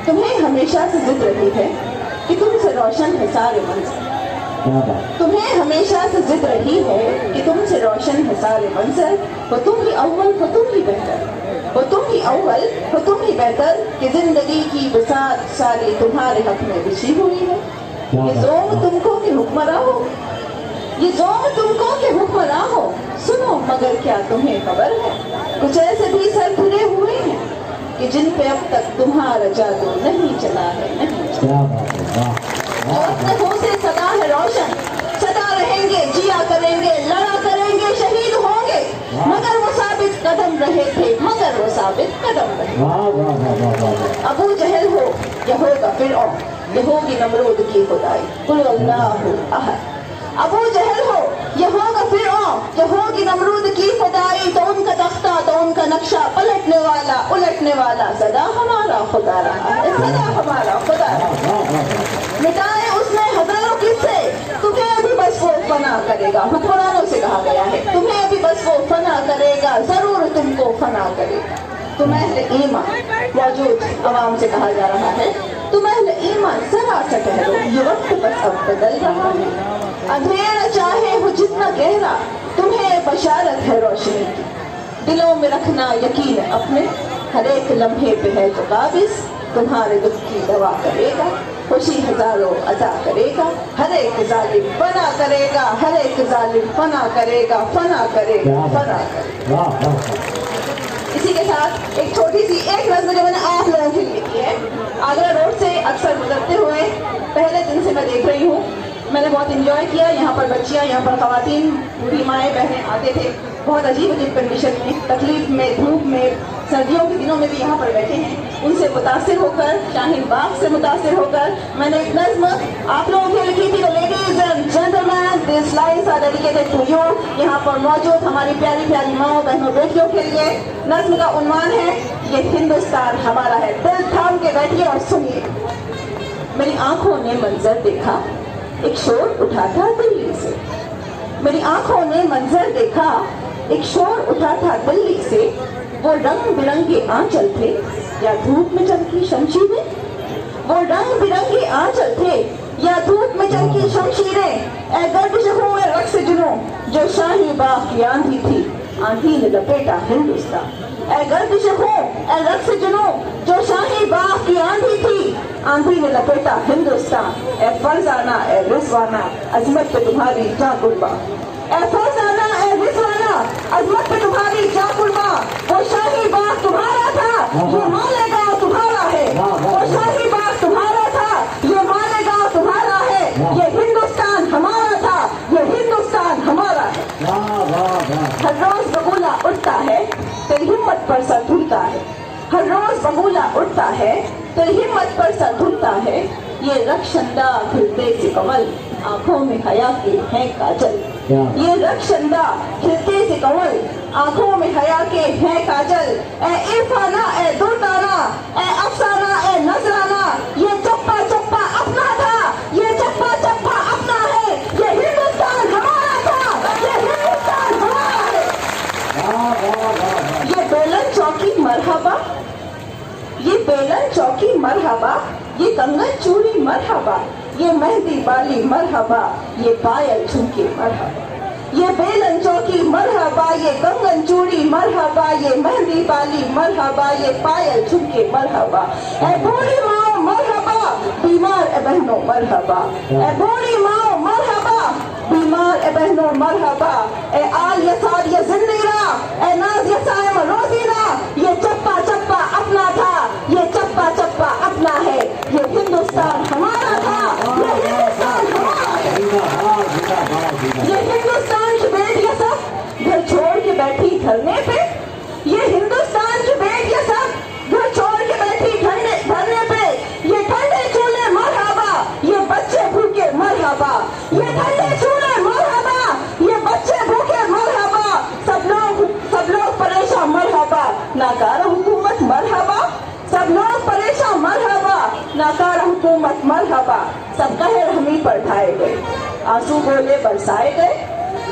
تمہیں ہمیشہ سے ضد رہی ہے کہ تم سے روشن ہے سارے منظر. تمہیں ہمیشہ سے ضد رہی ہے کہ تم سے روشن ہے سارے منظر. ہو تم ہی اول ہو تم ہی بہتر, ہو تم ہی اول ہو تم ہی بہتر, کہ زندگی کی بساط ساری تمہارے حق میں بچھی ہوئی ہے. یہ زوم تم کو کہ حکمراں ہو, یہ زوم تم کو کہ حکمراں ہو, سنو مگر کیا تمہیں خبر ہے کچھ ایسے بھی سر پھرے ہوئے ہیں کہ جن پہ اب تک تمہارا جادو نہیں چلا ہے, نہیں چلا. جو اپنے ہو سے سدا ہے روشن, سدا رہیں گے, جیا کریں گے, لڑا کریں گے, شہید ہوں گے, مگر وہ ثابت قدم رہے تھے, مگر وہ ثابت قدم رہے. ابو جہل ہو یا ہوگا فرعون, یہ ہوگی نمرود کی خدائی, قل اللہ احد. ابو جہل ہو یہ ہوگا فرعون, یہ ہوگی نمرود کی خدائی, تو ان کا تختہ تو ان کا نقشہ پلٹنے والا الٹنے والا سدا ہمارا خدا رہا ہے, سدا ہمارا خدا رہا ہے. مٹائے اس نے ہزاروں قصے, تمہیں ابھی بس وہ فنا کرے گا. حکمرانوں سے کہا گیا ہے تمہیں ابھی بس وہ فنا کرے گا, ضرور تم کو فنا کرے گا. تم اہل ایمان موجود عوام سے کہا جا رہا ہے, تم اہل ایمان ذرا سا کہہ لو یہ وقت بس اب بدل رہا ہے. اندھیرا چاہے ہو جتنا گہرا تمہیں بشارت ہے روشنی کی. دلوں میں رکھنا یقین اپنے, ہر ایک لمحے پہ ہے جو قابض, تمہارے دکھ کی دوا کرے گا, خوشی ہزاروں عطا کرے گا, ہر ایک ظالم فنا کرے گا, ہر ایک ظالم فنا کرے گا, فنا کرے گا, فنا کرے گا. اسی کے ساتھ ایک چھوٹی سی ایک نظم جو میں نے آپ لوگوں کے لیے کی ہے. آگرہ روڈ سے اکثر گزرتے ہوئے پہلے دن سے میں دیکھ رہی ہوں, میں نے بہت انجوائے کیا. یہاں پر بچیاں, یہاں پر خواتین, بوڑھی مائیں بہنیں آتے تھے, بہت عجیب عجیب کنڈیشن میں, تکلیف میں, دھوپ میں, سردیوں کے دنوں میں بھی یہاں پر بیٹھے ہیں. ان سے متاثر ہو کر, شاہین باغ سے متاثر ہو کر میں نے ایک نظم آپ لوگوں کے لکھی تھی. Ladies and gentlemen, this lines are dedicated to you. یہاں پر موجود ہماری پیاری پیاری ماؤں بہنوں بیٹیوں کے لیے. نظم کا عنوان ہے یہ ہندوستان ہمارا ہے. دل تھام کے بیٹھیے اور سنیے. میری آنکھوں نے منظر دیکھا, ایک شور اٹھا تھا دلی سے. میری آنکھوں نے منظر دیکھا, ایک شور اٹھا تھا دلی سے. وہ رنگ برنگے آنچل تھے یا دھوپ میں چمکی شمشیریں, وہ رنگ برنگے آنچل تھے یا دھوپ میں چمکی شمشیریں. اے گردش ہوئے رقص جنوں جو شاہی باغ کی آندھی تھی, آندھی نے لپیٹا ہندوستان. اے گردش ہو اے رقص جنوں جو شاہی باغ کی آندھی تھی, آندھی نے لپیٹا ہندوستان. اے فرزانہ اے رضوانہ عظمت پہ تمہاری جاں قربان. اے فرزانہ اے رضوانہ عظمت پہ تمہاری جاں قربان. وہ شاہی باغ تمہارا تھا, یہ مالیگاؤں تمہارا ہے. وہ شاہی باغ تمہارا تھا, یہ مالیگاؤں تمہارا ہے. یہ ہندوستان ہمارا تھا, یہ ہندوستان ہمارا ہے. ہر روز بگولا اٹھتا ہے, تیری ہمت پر سر دھلتا ہے. ہر روز بگولا اٹھتا ہے, تیری ہمت پر سر دھلتا ہے. یہ رخشندہ کھلتے سے کمل, آنکھوں میں حیا کے ہیں کاجل. یہ رخشندہ کھلتے سے کمل, آنکھوں میں حیا کے ہیں کاجل. اے عرفانہ اے دردانہ اے افسانہ اے نذرانہ, یہ چپا چپا اپنا تھا, یہ چپا چپا اپنا ہے. یہ ہندوستان ہمارا تھا, یہ ہندوستان ہمارا ہے. یہ بیلن چوکی مرحبا, یہ بیلن چوکی مرحبا, یہ کنگن چوڑی مرحبا, یہ مہندی بالی مرحبا, یہ پائل جھمکے مرحبا. یہ بیلن چوکی مرحبا, یہ کنگن چوڑی مرحبا, یہ مہندی بالی مرحبا, یہ پائل جھمکے مرحبا. اے بوڑھی ماں مرحبا, بیمار اے بہنوں مرحبا. اے بوڑھی ماں مرحبا, بیمار اے بہنوں مرحبا. اے آل یسار یا زندگیرا, اے ناز یسائم روزینا, یہ چپا چپا اپنا تھا, یہ چپا چپا اپنا ہے. یہ ہندوستان ہمارا تھا, یہ ہندوستان ہمارا ہے. یہ ہندوستان کی بیٹیاں سب گھر چھوڑ کے بیٹھی دھرنے پہ, یہ ہندوستان کی بیٹیاں سب گھر چھوڑ کے بیٹھی دھرنے پہ. یہ ٹھنڈے چولہے مرحبا, یہ بچے بھوکے مرحبا. یہ ٹھنڈے چولہے مرحبا, یہ بچے بھوکے مرحبا. سب لوگ پریشان مرحبا, ناکارہ حکومت مرحبا. سب لوگ پریشان مرحبا, ناکارہ حکومت مرحبا. سب قہر ہمیں پر ڈھائے گئے, آنسو گولے برسائے گئے.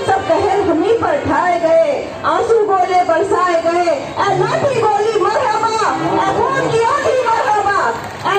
سب قہر ہمیں پر ڈھائے گئے, آنسو گولے برسائے گئے. اے لاٹھی گولی مرحبا, اے خون کی آندھی مرحبا, اے